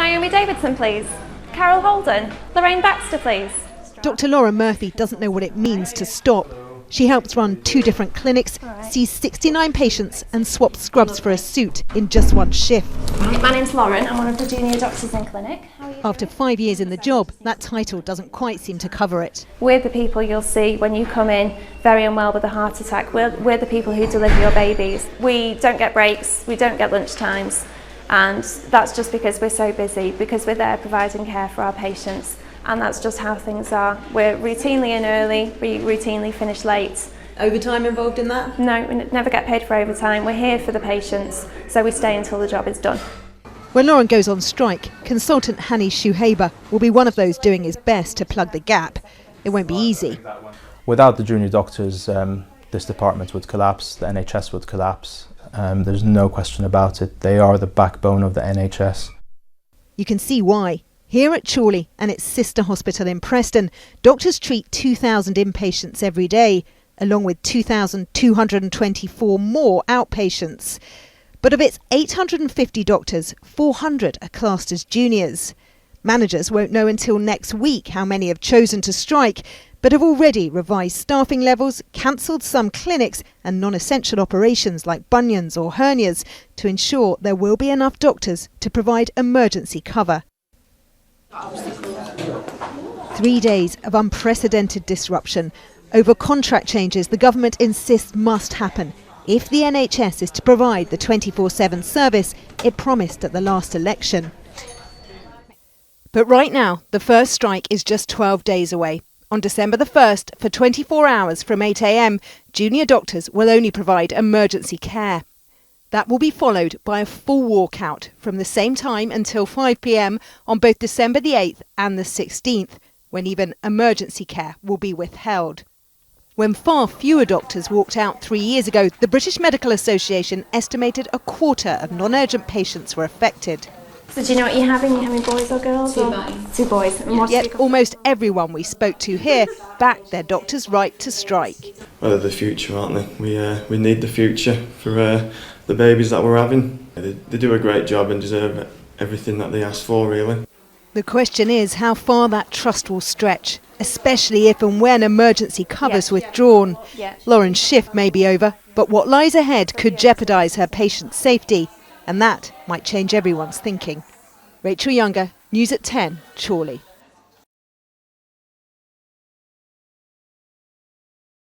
Naomi Davidson, please. Carol Holden. Lorraine Baxter, please. Dr. Laura Murphy doesn't know what it means to stop. She helps run 2 different clinics, sees 69 patients and swaps scrubs for a suit in just one shift. Right, my name's Lauren. I'm one of the junior doctors in clinic. After 5 years in the job, that title doesn't quite seem to cover it. We're the people you'll see when you come in very unwell with a heart attack. We're the people who deliver your babies. We don't get breaks, we don't get lunch times, and that's just because we're so busy, because we're there providing care for our patients. And that's just how things are. We're routinely in early, we routinely finish late. Overtime involved in that? No, we never get paid for overtime. We're here for the patients, so we stay until the job is done. When Lauren goes on strike, consultant Hani Shuhaiba will be one of those doing his best to plug the gap. It won't be easy. Without the junior doctors, this department would collapse, the NHS would collapse. There's no question about it. They are the backbone of the NHS. You can see why. Here at Chorley and its sister hospital in Preston, doctors treat 2,000 inpatients every day, along with 2,224 more outpatients. But of its 850 doctors, 400 are classed as juniors. Managers won't know until next week how many have chosen to strike, but have already revised staffing levels, cancelled some clinics and non-essential operations like bunions or hernias to ensure there will be enough doctors to provide emergency cover. 3 days of unprecedented disruption over contract changes the government insists must happen if the NHS is to provide the 24/7 service it promised at the last election. But right now, the first strike is just 12 days away. On December the 1st, for 24 hours from 8 a.m, junior doctors will only provide emergency care. That will be followed by a full walkout from the same time until 5 p.m. on both December the 8th and the 16th, when even emergency care will be withheld. When far fewer doctors walked out 3 years ago, the British Medical Association estimated a quarter of non-urgent patients were affected. So do you know what you're having? You're having boys or girls? Two boys. Two boys. And Yet almost everyone we spoke to here backed their doctor's right to strike. Well, they're the future, aren't they? We need the future for the babies that we're having. They do a great job and deserve everything that they ask for, really. The question is how far that trust will stretch, especially if and when emergency cover's withdrawn. Lauren's shift may be over, but what lies ahead could jeopardise her patient's safety, and that might change everyone's thinking. Rachel Younger, News at 10, Chorley.